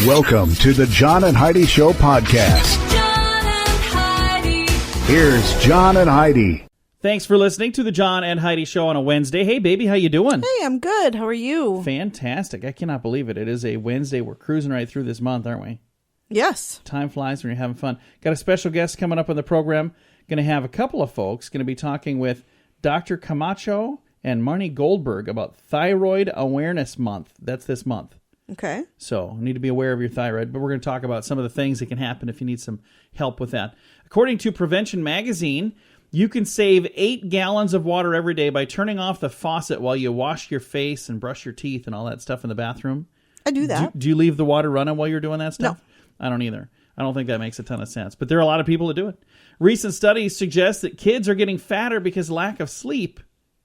Welcome to the John and Heidi Show podcast. John and Heidi. Here's John and Heidi. Thanks for listening to the John and Heidi Show on a Wednesday. Hey, baby, how you doing? Hey, I'm good. How are you? Fantastic. I cannot believe it. It is a Wednesday. We're cruising right through this month, aren't we? Yes. Time flies when you're having fun. Got a special guest coming up on the program. Going to have a couple of folks. Going to be talking with Dr. Comacho and Marnie Goldberg about Thyroid Awareness Month. That's this month. Okay. So you need to be aware of your thyroid, but we're going to talk about some of the things that can happen if you need some help with that. According to Prevention Magazine, you can save 8 gallons of water every day by turning off the faucet while you wash your face and brush your teeth and all that stuff in the bathroom. I do that. Do you leave the water running while you're doing that stuff? No. I don't either. I don't think that makes a ton of sense, but there are a lot of people that do it. Recent studies suggest that kids are getting fatter because lack of sleep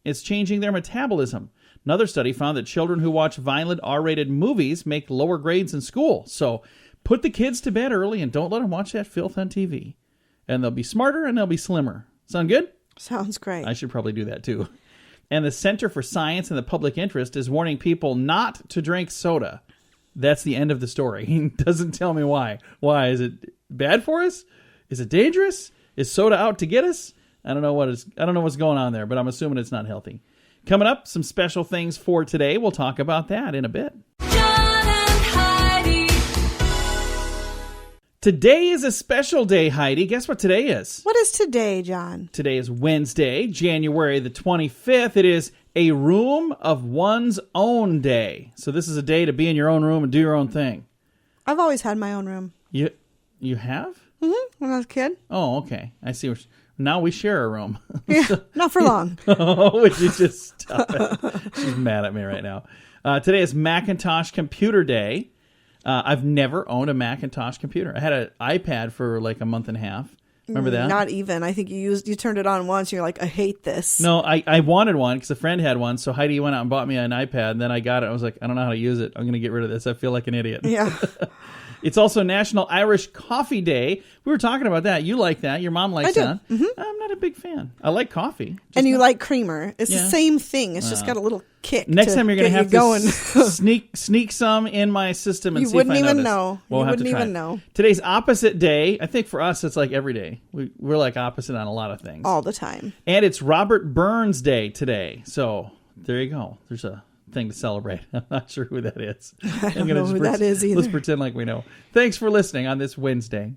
is changing their metabolism. Another study found that children who watch violent R-rated movies make lower grades in school. So put the kids to bed early and don't let them watch that filth on TV. And they'll be smarter and they'll be slimmer. Sound good? Sounds great. I should probably do that too. And the Center for Science and the Public Interest is warning people not to drink soda. That's the end of the story. He doesn't tell me why. Why? Is it bad for us? Is it dangerous? Is soda out to get us? I don't know what's going on there, but I'm assuming it's not healthy. Coming up, some special things for today. We'll talk about that in a bit. John and Heidi. Today is a special day, Heidi. Guess what today is? What is today, John? Today is Wednesday, January the 25th. It is a room of one's own day. So this is a day to be in your own room and do your own thing. I've always had my own room. You have? Mm-hmm. When I was a kid. Oh, okay. I see. Now we share a room. Yeah, not for long. Oh, would you just stop it? She's mad at me right now. Today is Macintosh Computer Day. I've never owned a Macintosh computer. I had an iPad for like a month and a half. Remember that? Not even. I think you turned it on once and you're like, I hate this. No, I wanted one because a friend had one. So Heidi went out and bought me an iPad, and then I got it. I was like, I don't know how to use it. I'm going to get rid of this. I feel like an idiot. Yeah. It's also National Irish Coffee Day. We were talking about that. You like that. Your mom likes that. Mm-hmm. I'm not a big fan. I like coffee. And you like creamer. It's Yeah. the same thing. It's just got a little kick. Next time you're going to have going. to sneak some in my system and You see if I wouldn't even notice. know. We'll You have to wouldn't try even it. know. Today's opposite day. I think for us, it's like every day. We're like opposite on a lot of things. All the time. And it's Robert Burns Day today. So there you go. There's a thing to celebrate. I'm not sure who that is. I don't know who that is either. Let's pretend like we know. Thanks for listening on this Wednesday.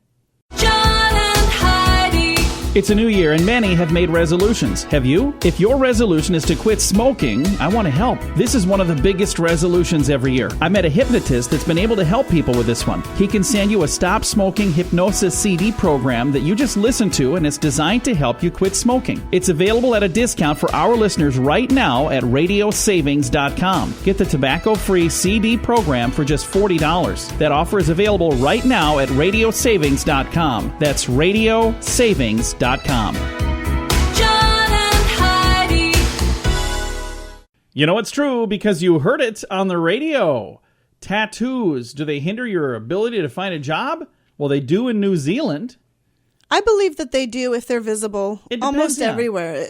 John and Heidi. It's a new year and many have made resolutions. Have you? If your resolution is to quit smoking, I want to help. This is one of the biggest resolutions every year. I met a hypnotist that's been able to help people with this one. He can send you a Stop Smoking Hypnosis CD program that you just listen to, and it's designed to help you quit smoking. It's available at a discount for our listeners right now at radiosavings.com. Get the tobacco-free CD program for just $40. That offer is available right now at radiosavings.com. That's radiosavings.com. John and Heidi. You know it's true because you heard it on the radio. Tattoos, do they hinder your ability to find a job? Well, they do in New Zealand. I believe that they do if they're visible It depends, almost yeah. everywhere.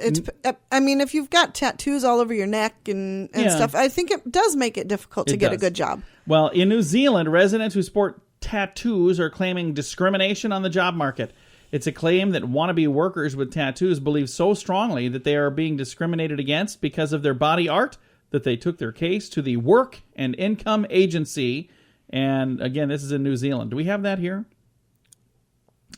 I mean, if you've got tattoos all over your neck and Yeah. stuff, I think it does make it difficult to It get a does. good job. Well, in New Zealand, residents who sport tattoos are claiming discrimination on the job market. It's a claim that wannabe workers with tattoos believe so strongly that they are being discriminated against because of their body art that they took their case to the Work and Income Agency. And again, this is in New Zealand. Do we have that here?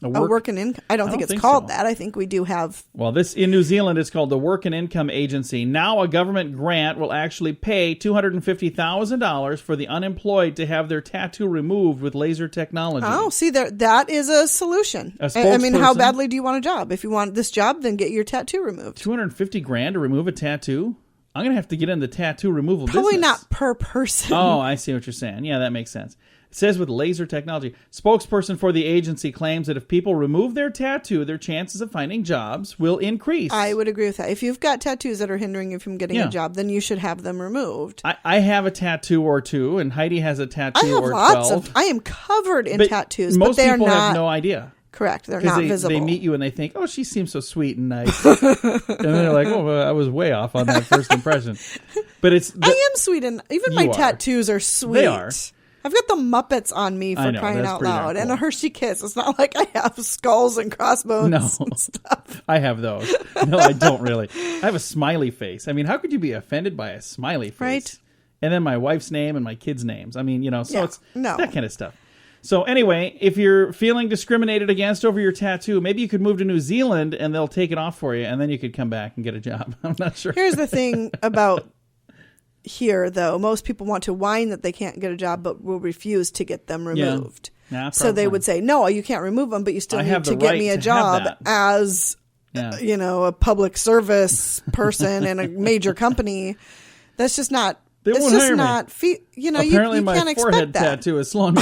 A work and income. I don't think it's called that. I think we do have. Well, this in New Zealand is called the Work and Income Agency. Now a government grant will actually pay $250,000 for the unemployed to have their tattoo removed with laser technology. Oh, see, that is a solution. I mean, how badly do you want a job? If you want this job, then get your tattoo removed. $250,000 to remove a tattoo? I'm going to have to get in the tattoo removal Probably business. not per person. Oh, I see what you're saying. Yeah, that makes sense. It says with laser technology. Spokesperson for the agency claims that if people remove their tattoo, their chances of finding jobs will increase. I would agree with that. If you've got tattoos that are hindering you from getting a job, then you should have them removed. I have a tattoo or two, and Heidi has a tattoo I have or lots 12. of. I am covered in But tattoos, most but they are people not. have no idea. Correct. They're Because not visible. they meet you and they think, oh, she seems so sweet and nice. And then they're like, oh, well, I was way off on that first impression. But it's... I am sweet, and even my You are. tattoos are sweet. They are. I've got the Muppets on me for crying out loud. Cool. And a Hershey Kiss. It's not like I have skulls and crossbones and stuff. I have those. No, I don't really. I have a smiley face. I mean, how could you be offended by a smiley face? Right. And then my wife's name and my kids' names. I mean, it's that kind of stuff. So anyway, if you're feeling discriminated against over your tattoo, maybe you could move to New Zealand and they'll take it off for you, and then you could come back and get a job. I'm not sure. Here's the thing about here, though. Most people want to whine that they can't get a job, but will refuse to get them removed. Yeah, so they would say, no, you can't remove them, but you still need to get me a job as, a public service person in a major company. That's just not... They won't hire me. Apparently you my can't expect forehead that. tattoo is long.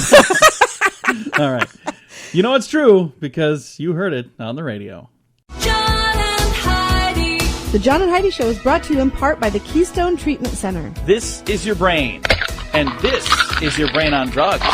All right. You know it's true because you heard it on the radio. John and Heidi. The John and Heidi Show is brought to you in part by the Keystone Treatment Center. This is your brain, and this is your brain on drugs.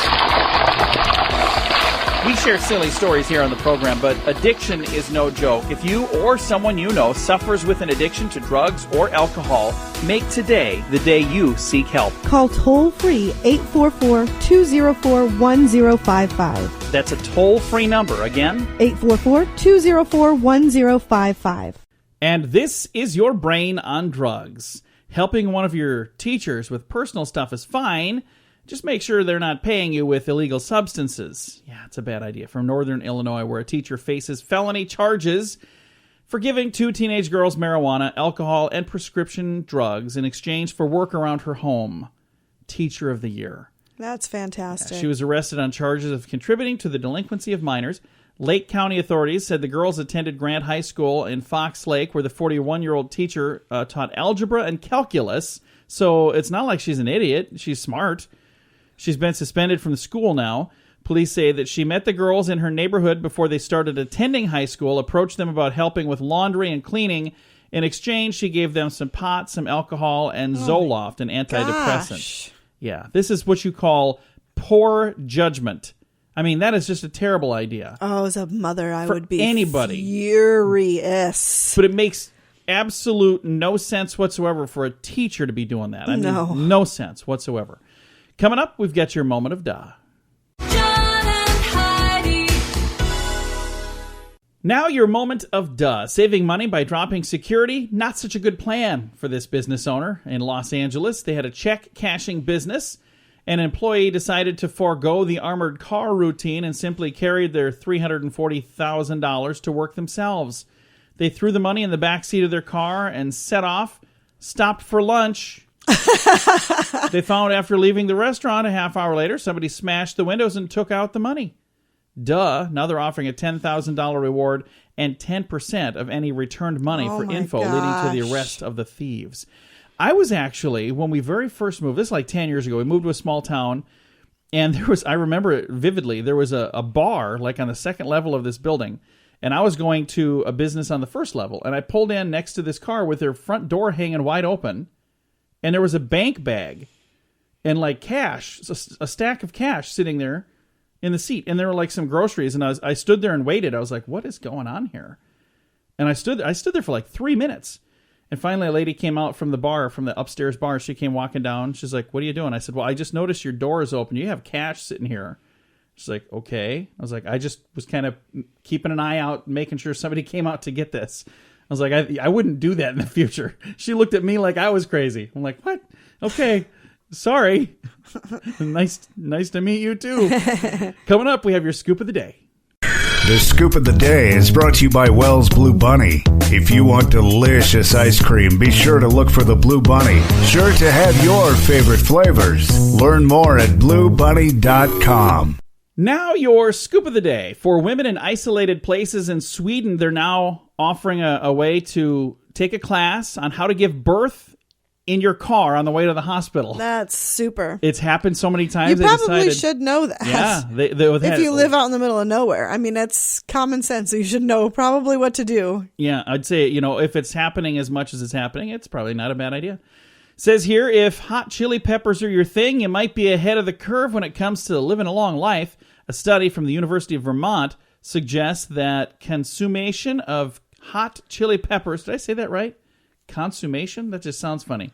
We share silly stories here on the program, but addiction is no joke. If you or someone you know suffers with an addiction to drugs or alcohol, make today the day you seek help. Call toll-free 844-204-1055. That's a toll-free number. Again, 844-204-1055. And this is your brain on drugs. Helping one of your teachers with personal stuff is fine. Just make sure they're not paying you with illegal substances. Yeah, it's a bad idea. From Northern Illinois, where a teacher faces felony charges for giving 2 teenage girls marijuana, alcohol, and prescription drugs in exchange for work around her home. Teacher of the Year. That's fantastic. Yeah, she was arrested on charges of contributing to the delinquency of minors. Lake County authorities said the girls attended Grant High School in Fox Lake, where the 41-year-old teacher taught algebra and calculus. So it's not like she's an idiot. She's smart. She's been suspended from the school now. Police say that she met the girls in her neighborhood before they started attending high school, approached them about helping with laundry and cleaning. In exchange, she gave them some pot, some alcohol, and Zoloft, an antidepressant. Gosh. Yeah, this is what you call poor judgment. I mean, that is just a terrible idea. Oh, as a mother, I would be furious. But it makes absolute no sense whatsoever for a teacher to be doing that. I mean, no sense whatsoever. Coming up, we've got your moment of duh. John and Heidi. Now your moment of duh. Saving money by dropping security, not such a good plan for this business owner in Los Angeles. They had a check cashing business. An employee decided to forego the armored car routine and simply carried their $340,000 to work themselves. They threw the money in the back seat of their car and set off, stopped for lunch. They found after leaving the restaurant a half hour later, somebody smashed the windows and took out the money. Duh. Now they're offering a $10,000 reward and 10% of any returned money for info leading to the arrest of the thieves. I was actually, when we very first moved, this is like 10 years ago, we moved to a small town, and I remember it vividly, there was a bar like on the second level of this building, and I was going to a business on the first level, and I pulled in next to this car with their front door hanging wide open, and there was a bank bag and like cash, a stack of cash sitting there in the seat. And there were like some groceries. And I stood there and waited. I was like, what is going on here? And I stood there for like 3 minutes. And finally a lady came out from the bar, from the upstairs bar. She came walking down. She's like, what are you doing? I said, well, I just noticed your door is open. You have cash sitting here. She's like, okay. I was like, I just was kind of keeping an eye out, making sure somebody came out to get this. I was like, I wouldn't do that in the future. She looked at me like I was crazy. I'm like, what? Okay, sorry. Nice to meet you too. Coming up, we have your scoop of the day. The scoop of the day is brought to you by Wells Blue Bunny. If you want delicious ice cream, be sure to look for the Blue Bunny. Sure to have your favorite flavors. Learn more at bluebunny.com. Now your scoop of the day. For women in isolated places in Sweden, they're now offering a way to take a class on how to give birth in your car on the way to the hospital. That's super. It's happened so many times. You probably should know that. Yeah. If you live out in the middle of nowhere. I mean, that's common sense. So you should know probably what to do. Yeah, I'd say, if it's happening as much as it's happening, it's probably not a bad idea. Says here, if hot chili peppers are your thing, you might be ahead of the curve when it comes to living a long life. A study from the University of Vermont suggests that consummation of hot chili peppers, did I say that right? Consummation? That just sounds funny.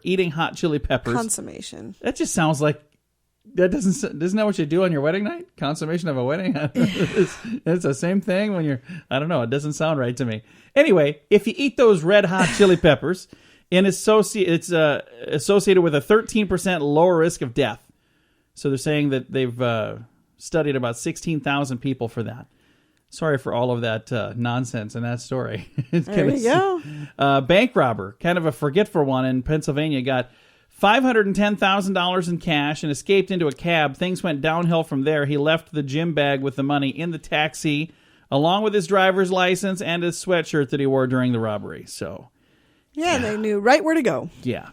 eating hot chili peppers. Consummation. That just sounds like, isn't that what you do on your wedding night? Consummation of a wedding? It's the same thing when you're, I don't know, it doesn't sound right to me. Anyway, if you eat those red hot chili peppers, it's associated with a 13% lower risk of death. So they're saying that they've studied about 16,000 people for that. Sorry for all of that nonsense in that story. There you go. Bank robber, kind of a forgetful one in Pennsylvania, got $510,000 in cash and escaped into a cab. Things went downhill from there. He left the gym bag with the money in the taxi, along with his driver's license and his sweatshirt that he wore during the robbery. So, yeah, they knew right where to go. Yeah.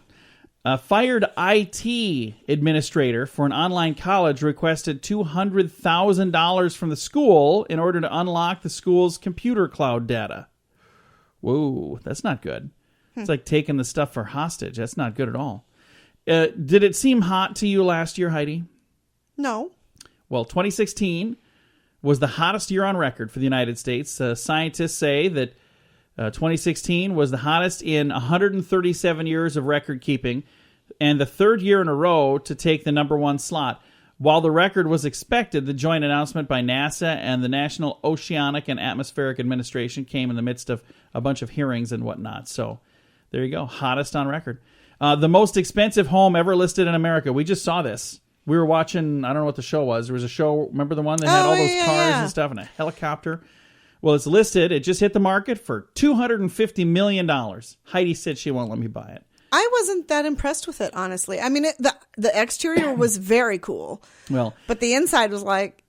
A fired IT administrator for an online college requested $200,000 from the school in order to unlock the school's computer cloud data. Whoa, that's not good. It's like taking the stuff for hostage. That's not good at all. Did it seem hot to you last year, Heidi? No. Well, 2016 was the hottest year on record for the United States. Scientists say that 2016 was the hottest in 137 years of record keeping and the third year in a row to take the number one slot. While the record was expected, the joint announcement by NASA and the National Oceanic and Atmospheric Administration came in the midst of a bunch of hearings and whatnot. So there you go. Hottest on record. The most expensive home ever listed in America. We just saw this. We were watching, I don't know what the show was. There was a show, remember the one that had all those cars and stuff and a helicopter? Well, it's listed. It just hit the market for $250 million. Heidi said she won't let me buy it. I wasn't that impressed with it, honestly. I mean, the exterior was very cool. Well, but the inside was like,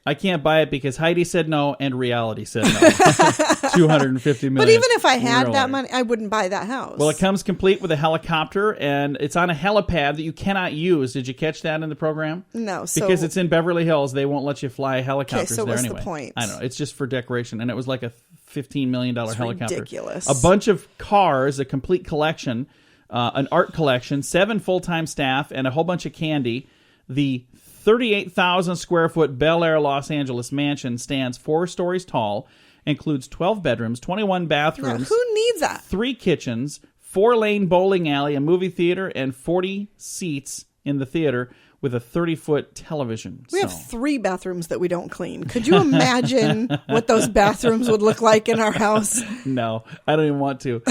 I can't buy it because Heidi said no and reality said no. $250 million. But even if I had that money, I wouldn't buy that house. Well, it comes complete with a helicopter, and it's on a helipad that you cannot use. Did you catch that in the program? No. Because it's in Beverly Hills. They won't let you fly helicopters there what's anyway. The point? I don't know. It's just for decoration, and it was like a $15 million helicopter. Ridiculous. A bunch of cars, a complete collection, an art collection, 7 full-time staff, and a whole bunch of candy. The 38,000 square foot Bel Air Los Angeles mansion stands 4 stories tall, includes 12 bedrooms, 21 bathrooms. Now, who needs that? 3 kitchens, 4-lane bowling alley, a movie theater, and 40 seats in the theater with a 30-foot television. We have 3 bathrooms that we don't clean. Could you imagine what those bathrooms would look like in our house? No, I don't even want to.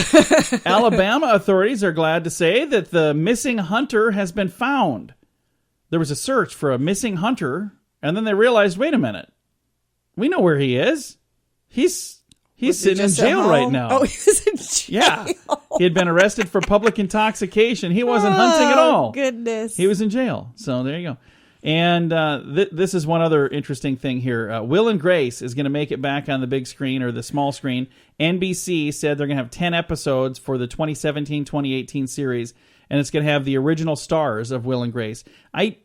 Alabama authorities are glad to say that the missing hunter has been found. There was a search for a missing hunter, and then they realized, wait a minute, we know where he is. He's sitting in jail right now. Oh, he's in jail. Yeah. He had been arrested for public intoxication. He wasn't hunting at all. Goodness. He was in jail. So there you go. And this is one other interesting thing here. Will and Grace is going to make it back on the big screen or the small screen. NBC said they're going to have 10 episodes for the 2017-2018 series, and it's going to have the original stars of Will and Grace. I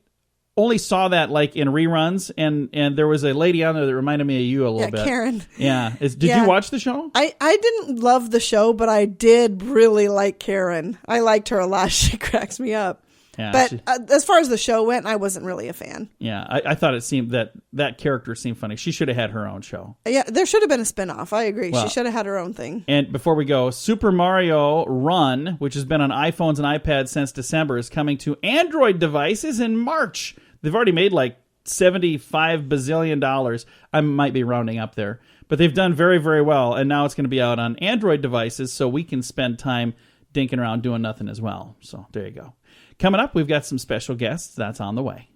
only saw that like in reruns, and there was a lady on there that reminded me of you a little bit. Karen. Yeah. Did you watch the show? I didn't love the show, but I did really like Karen. I liked her a lot. She cracks me up. Yeah, but as far as the show went, I wasn't really a fan. Yeah, I thought it seemed that character seemed funny. She should have had her own show. Yeah, there should have been a spinoff. I agree. Well, she should have had her own thing. And before we go, Super Mario Run, which has been on iPhones and iPads since December, is coming to Android devices in March. They've already made like $75 bazillion. I might be rounding up there. But they've done very, very well. And now it's going to be out on Android devices so we can spend time dinking around doing nothing as well. So there you go. Coming up, we've got some special guests. That's on the way.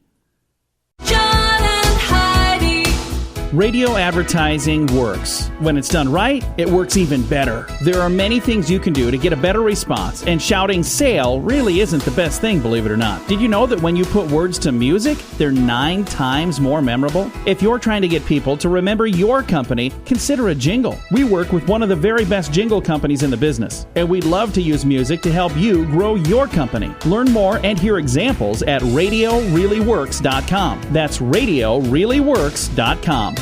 John and Heidi. Radio advertising works. When it's done right, it works even better. There are many things you can do to get a better response, and shouting sale really isn't the best thing, believe it or not. Did you know that when you put words to music, they're 9 times more memorable? If you're trying to get people to remember your company, consider a jingle. We work with one of the very best jingle companies in the business, and we'd love to use music to help you grow your company. Learn more and hear examples at RadioReallyWorks.com. That's RadioReallyWorks.com.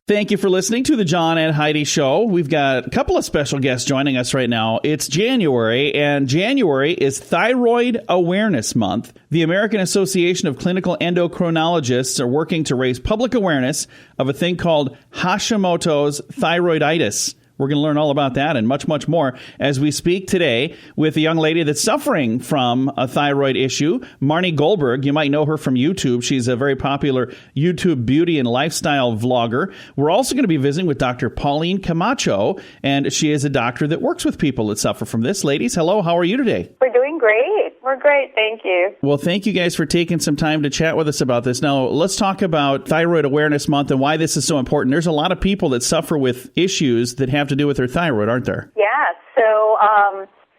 Thank you for listening to the John and Heidi Show. We've got a couple of special guests joining us right now. It's January, and January is Thyroid Awareness Month. The American Association of Clinical Endocrinologists are working to raise public awareness of a thing called Hashimoto's thyroiditis. We're going to learn all about that and much, much more as we speak today with a young lady that's suffering from a thyroid issue, Marnie Goldberg. You might know her from YouTube. She's a very popular YouTube beauty and lifestyle vlogger. We're also going to be visiting with Dr. Pauline Comacho, and she is a doctor that works with people that suffer from this. Ladies, hello. How are you today? We're doing great. We're great. Thank you. Well, thank you guys for taking some time to chat with us about this. Now, let's talk about Thyroid Awareness Month and why this is so important. There's a lot of people that suffer with issues that have to do with their thyroid, aren't there? Yeah. So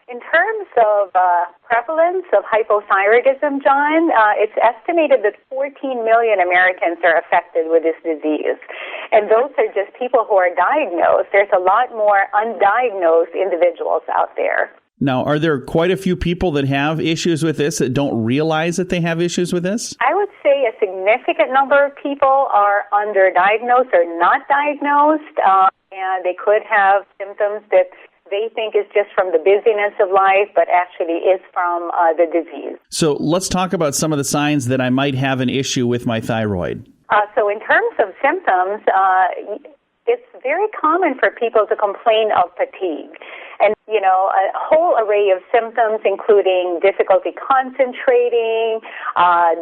in terms of prevalence of hypothyroidism, John, it's estimated that 14 million Americans are affected with this disease. And those are just people who are diagnosed. There's a lot more undiagnosed individuals out there. Now, are there quite a few people that have issues with this that don't realize that they have issues with this? I would say a significant number of people are underdiagnosed or not diagnosed, and they could have symptoms that they think is just from the busyness of life, but actually is from the disease. So let's talk about some of the signs that I might have an issue with my thyroid. So in terms of symptoms, it's very common for people to complain of fatigue. And, you know, a whole array of symptoms, including difficulty concentrating,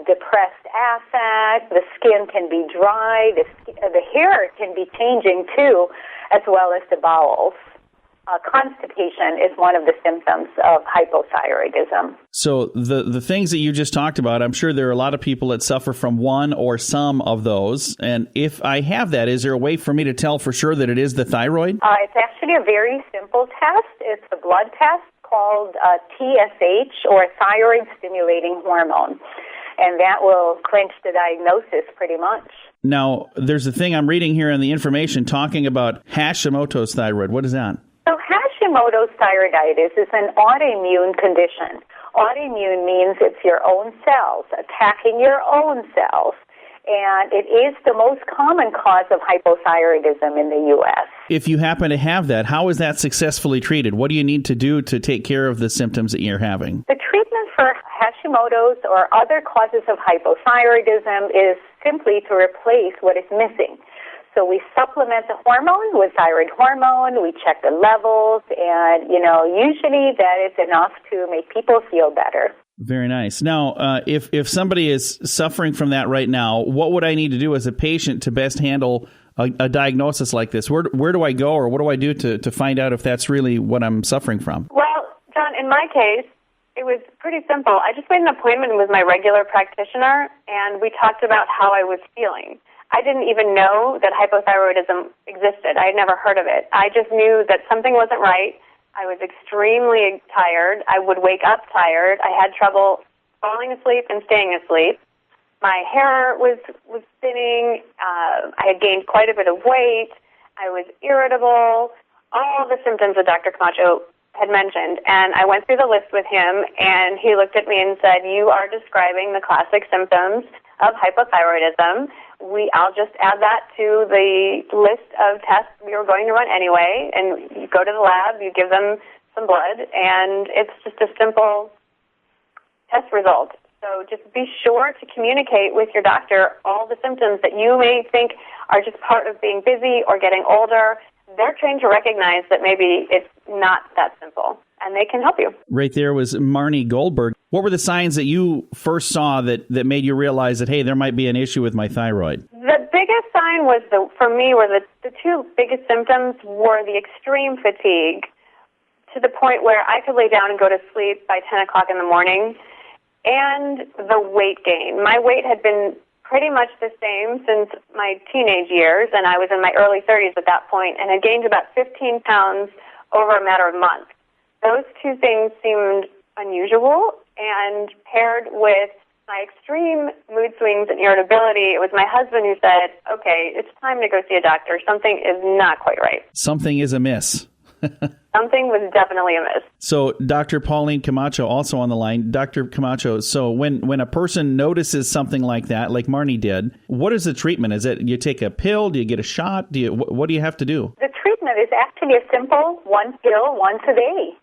depressed affect, the skin can be dry, the hair can be changing too, as well as the bowels. Constipation is one of the symptoms of hypothyroidism. So the things that you just talked about, I'm sure there are a lot of people that suffer from one or some of those. And if I have that, is there a way for me to tell for sure that it is the thyroid? It's actually a very simple test. It's a blood test called TSH, or thyroid stimulating hormone. And that will clinch the diagnosis pretty much. Now, there's a thing I'm reading here in the information talking about Hashimoto's thyroid. What is that? So Hashimoto's thyroiditis is an autoimmune condition. Autoimmune means it's your own cells attacking your own cells, and it is the most common cause of hypothyroidism in the U.S. If you happen to have that, how is that successfully treated? What do you need to do to take care of the symptoms that you're having? The treatment for Hashimoto's or other causes of hypothyroidism is simply to replace what is missing. So we supplement the hormone with thyroid hormone, we check the levels, and, you know, usually that is enough to make people feel better. Very nice. Now, if somebody is suffering from that right now, what would I need to do as a patient to best handle a diagnosis like this? Where do I go, or what do I do to find out if that's really what I'm suffering from? Well, John, in my case, it was pretty simple. I just made an appointment with my regular practitioner, and we talked about how I was feeling. I didn't even know that hypothyroidism existed. I had never heard of it. I just knew that something wasn't right. I was extremely tired. I would wake up tired. I had trouble falling asleep and staying asleep. My hair was thinning. I had gained quite a bit of weight. I was irritable. All the symptoms that Dr. Comacho had mentioned. And I went through the list with him, and he looked at me and said, "You are describing the classic symptoms of hypothyroidism. I'll just add that to the list of tests we were going to run anyway, and you go to the lab, you give them some blood, and it's just a simple test result. So just be sure to communicate with your doctor all the symptoms that you may think are just part of being busy or getting older. They're trained to recognize that maybe it's not that simple, and they can help you." Right there was Marnie Goldberg. What were the signs that you first saw that made you realize that, hey, there might be an issue with my thyroid? The biggest sign was, for me, were the two biggest symptoms were the extreme fatigue, to the point where I could lay down and go to sleep by 10 o'clock in the morning, and the weight gain. My weight had been pretty much the same since my teenage years, and I was in my early 30s at that point, and had gained about 15 pounds over a matter of months. Those two things seemed unusual, and paired with my extreme mood swings and irritability, it was my husband who said, "Okay, it's time to go see a doctor. Something is not quite right." Something is amiss. Something was definitely amiss. So Dr. Pauline Comacho also on the line. Dr. Comacho, so when a person notices something like that, like Marnie did, what is the treatment? Is it you take a pill? Do you get a shot? What do you have to do? The treatment is actually a simple one pill once a day.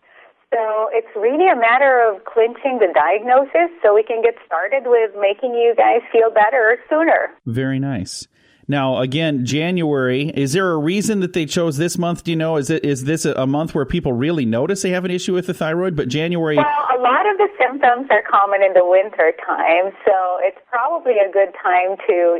So it's really a matter of clinching the diagnosis so we can get started with making you guys feel better sooner. Very nice. Now, again, January, is there a reason that they chose this month? Do you know? Is this a month where people really notice they have an issue with the thyroid? But January... Well, a lot of the symptoms are common in the winter time, so it's probably a good time to,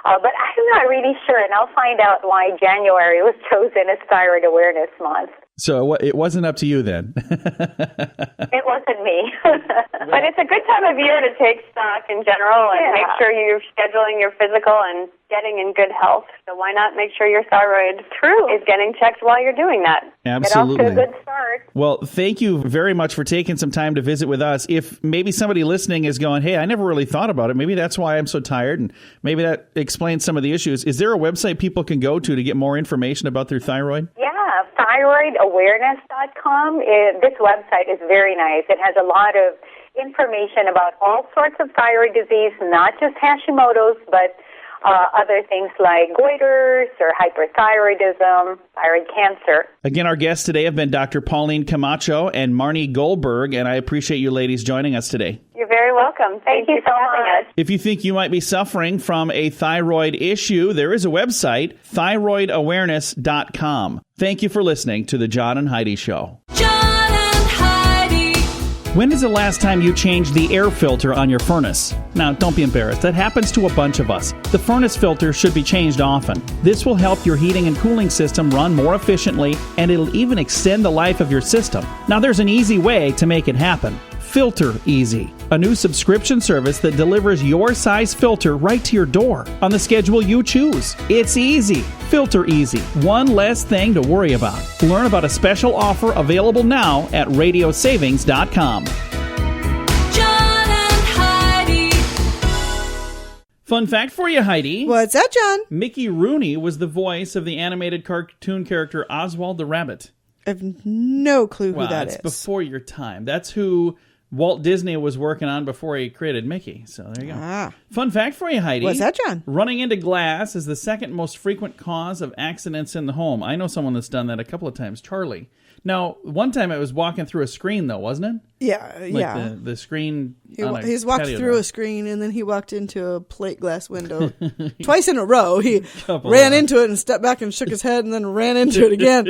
but I'm not really sure, and I'll find out why January was chosen as Thyroid Awareness Month. So it wasn't up to you then? It wasn't me. But it's a good time of year to take stock in general and make sure you're scheduling your physical and getting in good health. So why not make sure your thyroid is getting checked while you're doing that? Absolutely. Get off to a good start. Well, thank you very much for taking some time to visit with us. If maybe somebody listening is going, hey, I never really thought about it. Maybe that's why I'm so tired, and maybe that explains some of the issues. Is there a website people can go to get more information about their thyroid? Yeah, thyroidawareness.com. This website is very nice. It has a lot of information about all sorts of thyroid disease, not just Hashimoto's, but other things like goiters or hyperthyroidism, thyroid cancer. Again, our guests today have been Dr. Pauline Comacho and Marnie Goldberg, and I appreciate you ladies joining us today. You're very welcome. Thank you for having us. If you think you might be suffering from a thyroid issue, there is a website, thyroidawareness.com. Thank you for listening to The John and Heidi Show. John and Heidi. When is the last time you changed the air filter on your furnace? Now, don't be embarrassed. That happens to a bunch of us. The furnace filter should be changed often. This will help your heating and cooling system run more efficiently, and it'll even extend the life of your system. Now, there's an easy way to make it happen. Filter Easy, a new subscription service that delivers your size filter right to your door on the schedule you choose. It's easy. Filter Easy. One less thing to worry about. Learn about a special offer available now at radiosavings.com. John and Heidi. Fun fact for you, Heidi. What's that, John? Mickey Rooney was the voice of the animated cartoon character Oswald the Rabbit. I have no clue who that is. It's before your time. That's who Walt Disney was working on before he created Mickey. So there you go. Fun fact for you, Heidi. What's that, John? Running into glass is the second most frequent cause of accidents in the home. I know someone that's done that a couple of times, Charlie. Now, one time it was walking through a screen, though, wasn't it? Yeah. The screen. He's walked through a screen, and then he walked into a plate glass window twice in a row. He ran into it and stepped back and shook his head, and then ran into it again.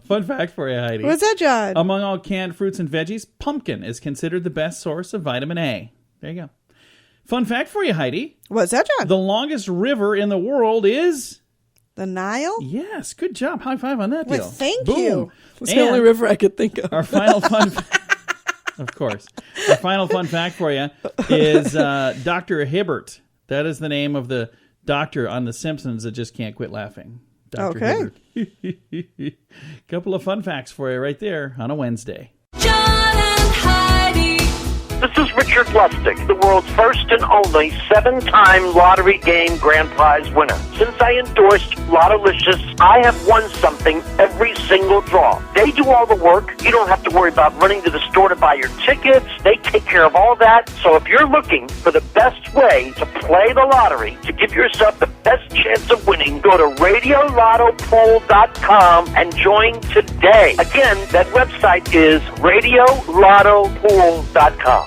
Fun fact for you, Heidi. What's that, John? Among all canned fruits and veggies, pumpkin is considered the best source of vitamin A. There you go. Fun fact for you, Heidi. What's that, John? The longest river in the world is... The Nile? Yes, good job. High five on that deal. Well, thank Boom. you. It's the only river I could think of. Our final fun of course. Our final fun fact for you is Dr. Hibbert. That is the name of the doctor on The Simpsons that just can't quit laughing. Dr. Hibbert. Couple of fun facts for you right there on a Wednesday. John and Heidi. This is Richard Lustig, the world's first and only 7-time lottery game grand prize winner. Since I endorsed Lottolicious, I have won something every single draw. They do all the work. You don't have to worry about running to the store to buy your tickets. They take care of all that. So if you're looking for the best way to play the lottery, to give yourself the best chance of winning, go to radiolottopool.com and join today. Again, that website is radiolottopool.com.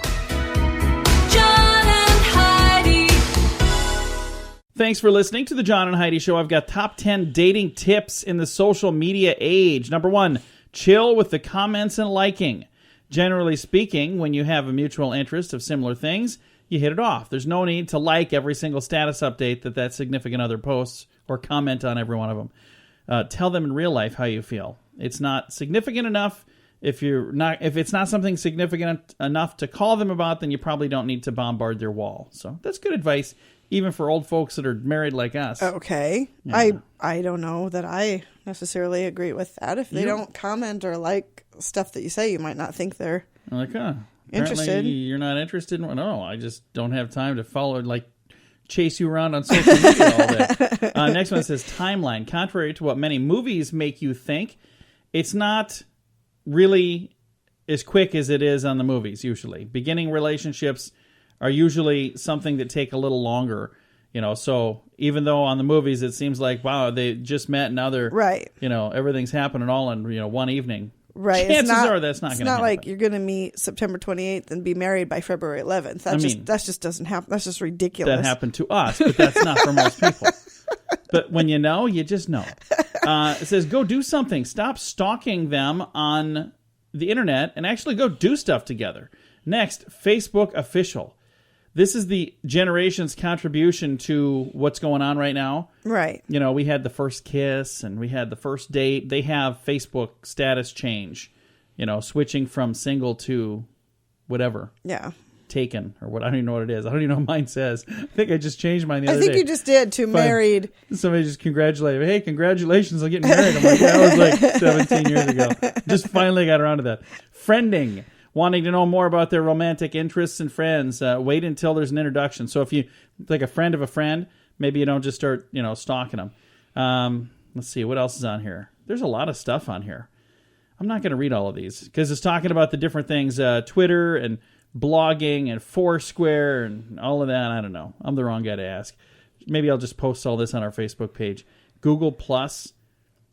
Thanks for listening to the John and Heidi Show. I've got top 10 dating tips in the social media age. Number 1, chill with the comments and liking. Generally speaking, when you have a mutual interest of similar things, you hit it off. There's no need to like every single status update that significant other posts or comment on every one of them. Tell them in real life how you feel. It's not significant enough. If it's not something significant enough to call them about, then you probably don't need to bombard their wall. So that's good advice, even for old folks that are married like us. Okay. Yeah. I don't know that I necessarily agree with that. If they don't comment or like stuff that you say, you might not think they're like, interested. You're not interested? No, I just don't have time to follow, chase you around on social media all day. Next one says timeline. Contrary to what many movies make you think, it's not really as quick as it is on the movies usually. Beginning relationships are usually something that take a little longer. So even though on the movies it seems like, wow, they just met and now they're, right. Everything's happening all in, one evening. Right. Chances are that's not going to happen. It's not like you're going to meet September 28th and be married by February 11th. That just doesn't happen. That's just ridiculous. That happened to us, but that's not for most people. But when you know, you just know. It says, go do something. Stop stalking them on the internet and actually go do stuff together. Next, Facebook official. This is the generation's contribution to what's going on right now. Right. We had the first kiss and we had the first date. They have Facebook status change, switching from single to whatever. Yeah. Taken or what. I don't even know what it is. I don't even know what mine says. I think I just changed mine the other day. I think you just did to married. Somebody just congratulated me. Hey, congratulations on getting married. I'm like, that was like 17 years ago. Just finally got around to that. Friending. Wanting to know more about their romantic interests and friends, wait until there's an introduction. So if you like a friend of a friend, maybe you don't just start, stalking them. Let's see, what else is on here? There's a lot of stuff on here. I'm not going to read all of these because it's talking about the different things, Twitter and blogging and Foursquare and all of that. I don't know. I'm the wrong guy to ask. Maybe I'll just post all this on our Facebook page. Google Plus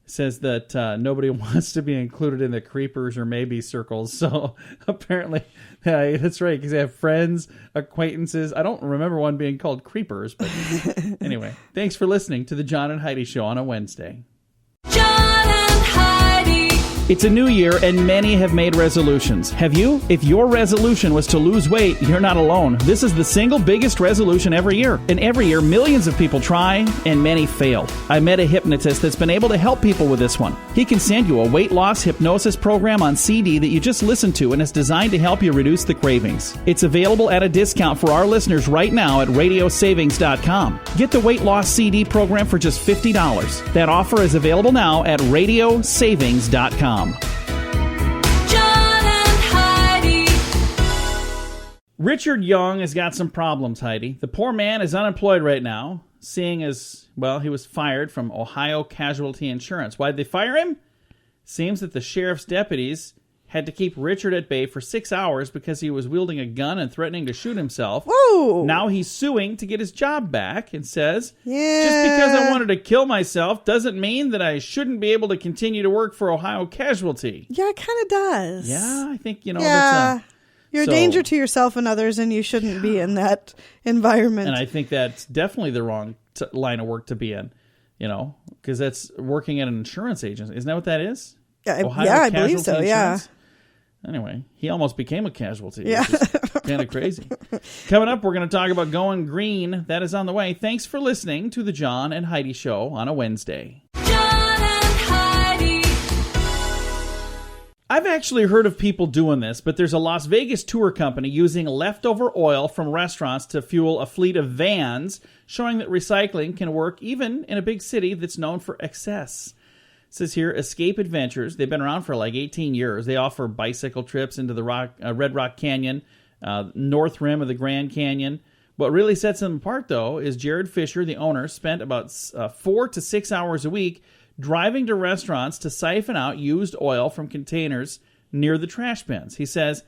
says that nobody wants to be included in the creepers or maybe circles. So apparently, that's right, because they have friends, acquaintances. I don't remember one being called creepers, but anyway. Thanks for listening to the John and Heidi Show on a Wednesday. John and Heidi. It's a new year, and many have made resolutions. Have you? If your resolution was to lose weight, you're not alone. This is the single biggest resolution every year. And every year, millions of people try, and many fail. I met a hypnotist that's been able to help people with this one. He can send you a weight loss hypnosis program on CD that you just listen to, and it's designed to help you reduce the cravings. It's available at a discount for our listeners right now at radiosavings.com. Get the weight loss CD program for just $50. That offer is available now at radiosavings.com. John and Heidi. Richard Young has got some problems, Heidi. The poor man is unemployed right now, seeing as, well, he was fired from Ohio Casualty Insurance. Why'd they fire him? Seems that the sheriff's deputies had to keep Richard at bay for 6 hours because he was wielding a gun and threatening to shoot himself. Whoa! Now he's suing to get his job back and says, yeah, just because I wanted to kill myself doesn't mean that I shouldn't be able to continue to work for Ohio Casualty. Yeah, it kind of does. Yeah, I think, that's you're a danger to yourself and others, and you shouldn't be in that environment. And I think that's definitely the wrong line of work to be in, because that's working at an insurance agency. Isn't that what that is? Yeah, I believe so, yeah. Anyway, he almost became a casualty. Yeah. Which is kind of crazy. Coming up, we're going to talk about going green. That is on the way. Thanks for listening to the John and Heidi Show on a Wednesday. John and Heidi. I've actually heard of people doing this, but there's a Las Vegas tour company using leftover oil from restaurants to fuel a fleet of vans, showing that recycling can work even in a big city that's known for excess. It says here, Escape Adventures. They've been around for like 18 years. They offer bicycle trips into the Red Rock Canyon, north rim of the Grand Canyon. What really sets them apart, though, is Jared Fisher, the owner, spent about 4 to 6 hours a week driving to restaurants to siphon out used oil from containers near the trash bins. He says,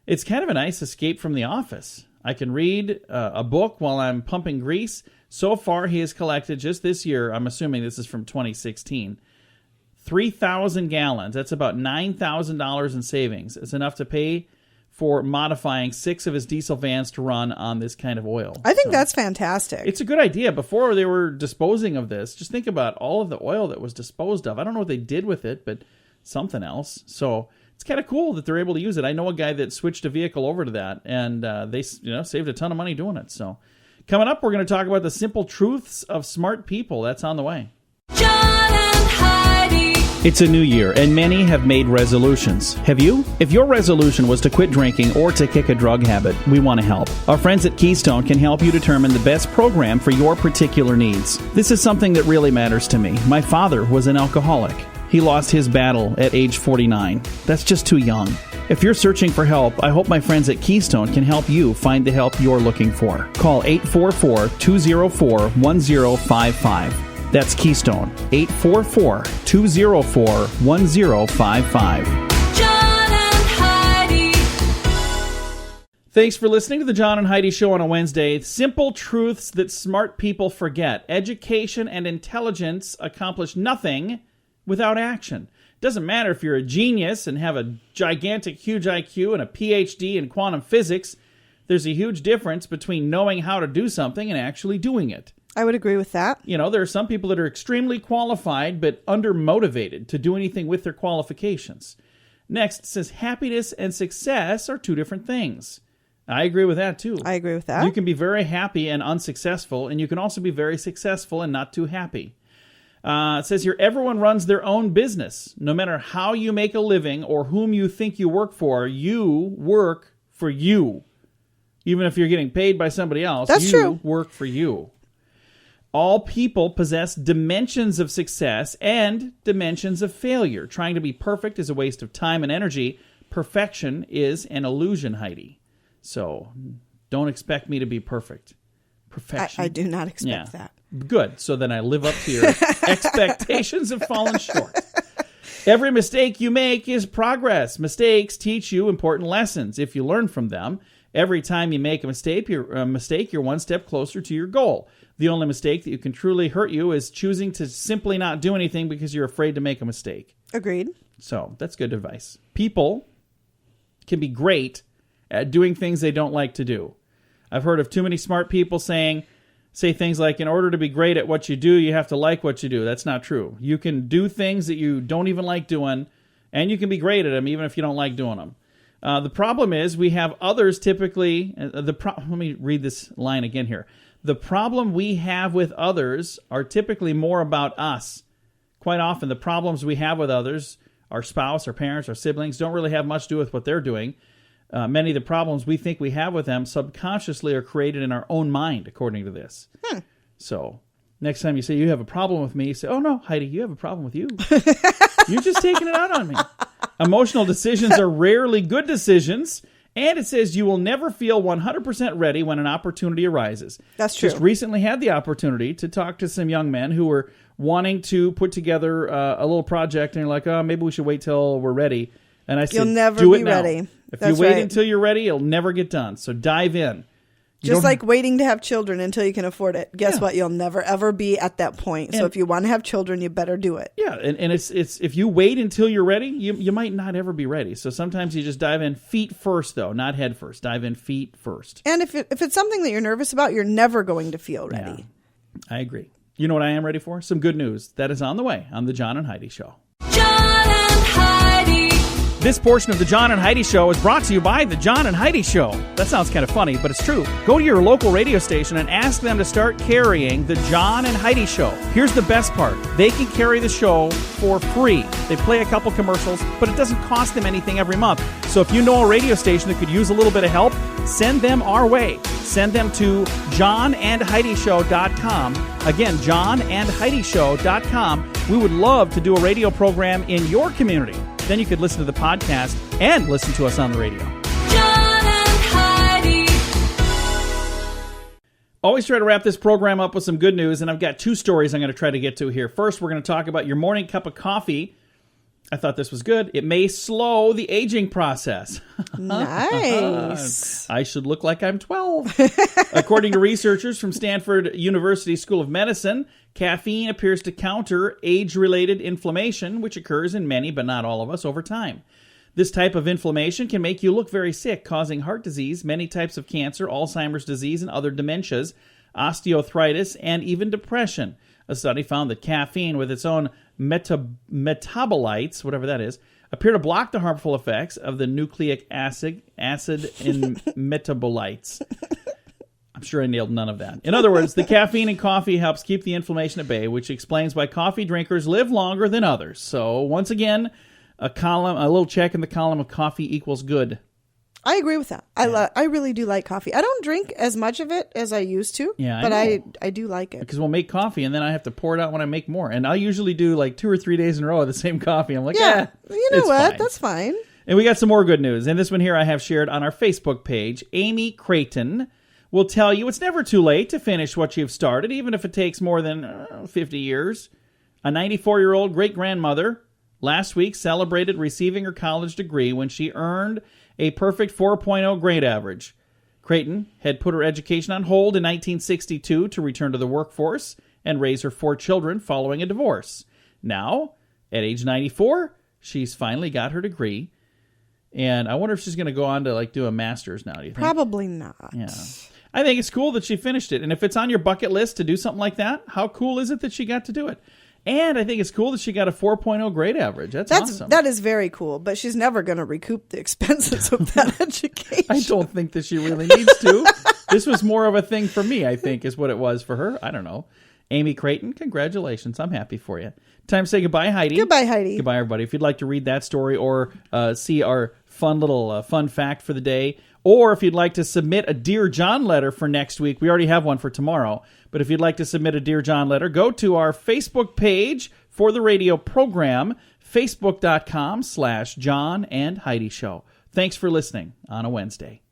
it's kind of a nice escape from the office. I can read a book while I'm pumping grease. So far, he has collected just this year, I'm assuming this is from 2016, 3,000 gallons. That's about $9,000 in savings. It's enough to pay for modifying 6 of his diesel vans to run on this kind of oil. I think that's fantastic. It's a good idea. Before they were disposing of this, just think about all of the oil that was disposed of. I don't know what they did with it, but something else. So it's kind of cool that they're able to use it. I know a guy that switched a vehicle over to that, and they saved a ton of money doing it. So coming up, we're going to talk about the simple truths of smart people. That's on the way. John and Heidi. It's a new year, and many have made resolutions. Have you? If your resolution was to quit drinking or to kick a drug habit, we want to help. Our friends at Keystone can help you determine the best program for your particular needs. This is something that really matters to me. My father was an alcoholic. He lost his battle at age 49. That's just too young. If you're searching for help, I hope my friends at Keystone can help you find the help you're looking for. Call 844-204-1055. That's Keystone, 844-204-1055. John and Heidi. Thanks for listening to the John and Heidi Show on a Wednesday. Simple truths that smart people forget. Education and intelligence accomplish nothing without action. Doesn't matter if you're a genius and have a gigantic, huge IQ and a PhD in quantum physics. There's a huge difference between knowing how to do something and actually doing it. I would agree with that. You know, there are some people that are extremely qualified but undermotivated to do anything with their qualifications. Next, it says happiness and success are two different things. I agree with that, too. I agree with that. You can be very happy and unsuccessful, and you can also be very successful and not too happy. It says here, everyone runs their own business. No matter how you make a living or whom you think you work for, you work for you. Even if you're getting paid by somebody else, That's you true. work for you. All people possess dimensions of success and dimensions of failure. Trying to be perfect is a waste of time and energy. Perfection is an illusion, Heidi. So don't expect me to be perfect. Perfection. I do not expect that. Good. So then I live up to your expectations have fallen short. Every mistake you make is progress. Mistakes teach you important lessons. If you learn from them, every time you make a mistake, you're one step closer to your goal. The only mistake that can truly hurt you is choosing to simply not do anything because you're afraid to make a mistake. Agreed. So that's good advice. People can be great at doing things they don't like to do. I've heard of too many smart people say things like, in order to be great at what you do, you have to like what you do. That's not true. You can do things that you don't even like doing, and you can be great at them even if you don't like doing them. The problem is we have others typically... let me read this line again here. The problem we have with others are typically more about us. Quite often, the problems we have with others, our spouse, our parents, our siblings, don't really have much to do with what they're doing. Many of the problems we think we have with them subconsciously are created in our own mind, according to this. So, next time you say you have a problem with me, you say, oh no, Heidi, you have a problem with you. You're just taking it out on me. Emotional decisions are rarely good decisions. And it says you will never feel 100% ready when an opportunity arises. That's true. Just recently had the opportunity to talk to some young men who were wanting to put together a little project, and they're like, oh, maybe we should wait till we're ready. And I said, You'll never do it be now. ready. If That's you wait right. until you're ready, it'll never get done. So dive in. Just like waiting to have children until you can afford it. Guess Yeah. what? You'll never, ever be at that point. So And- if you want to have children, you better do it. Yeah, and it's if you wait until you're ready, you might not ever be ready. So sometimes you just dive in feet first, though, not head first. Dive in feet first. And if it's something that you're nervous about, you're never going to feel ready. Yeah, I agree. You know what I am ready for? Some good news. That is on the way on the John and Heidi Show. John and Heidi. This portion of the John and Heidi Show is brought to you by the John and Heidi Show. That sounds kind of funny, but it's true. Go to your local radio station and ask them to start carrying the John and Heidi Show. Here's the best part. They can carry the show for free. They play a couple commercials, but it doesn't cost them anything every month. So if you know a radio station that could use a little bit of help, send them our way. Send them to johnandheidishow.com. Again, johnandheidishow.com. We would love to do a radio program in your community. Then you could listen to the podcast and listen to us on the radio. John and Heidi. Always try to wrap this program up with some good news, and I've got two stories I'm going to try to get to here. First, we're going to talk about your morning cup of coffee. I thought this was good. It may slow the aging process. Nice. I should look like I'm 12. According to researchers from Stanford University School of Medicine, caffeine appears to counter age-related inflammation, which occurs in many, but not all of us, over time. This type of inflammation can make you look very sick, causing heart disease, many types of cancer, Alzheimer's disease, and other dementias, osteoarthritis, and even depression. A study found that caffeine, with its own metabolites, whatever that is, appear to block the harmful effects of the nucleic acid in metabolites. I'm sure I nailed none of that. In other words, the caffeine in coffee helps keep the inflammation at bay, which explains why coffee drinkers live longer than others. So once again, a little check in the column of coffee equals good. I agree with that. I really do like coffee. I don't drink as much of it as I used to, but I do like it. Because we'll make coffee and then I have to pour it out when I make more. And I usually do like 2 or 3 days in a row of the same coffee. I'm like, you know what? Fine. That's fine. And we got some more good news. And this one here I have shared on our Facebook page. Amy Creighton will tell you it's never too late to finish what you've started, even if it takes more than 50 years. A 94-year-old great-grandmother last week celebrated receiving her college degree when she earned a perfect 4.0 grade average. Creighton had put her education on hold in 1962 to return to the workforce and raise her 4 children following a divorce. Now, at age 94, she's finally got her degree. And I wonder if she's going to go on to do a master's now, do you think? Probably not. Yeah. I think it's cool that she finished it. And if it's on your bucket list to do something like that, how cool is it that she got to do it? And I think it's cool that she got a 4.0 grade average. That's awesome. That is very cool, but she's never going to recoup the expenses of that education. I don't think that she really needs to. This was more of a thing for me, I think, is what it was for her. I don't know. Amy Creighton, congratulations. I'm happy for you. Time to say goodbye, Heidi. Goodbye, Heidi. Goodbye, everybody. If you'd like to read that story or see our fun little fun fact for the day, or if you'd like to submit a Dear John letter for next week, we already have one for tomorrow, but if you'd like to submit a Dear John letter, go to our Facebook page for the radio program, facebook.com/John and Heidi Show. Thanks for listening on a Wednesday.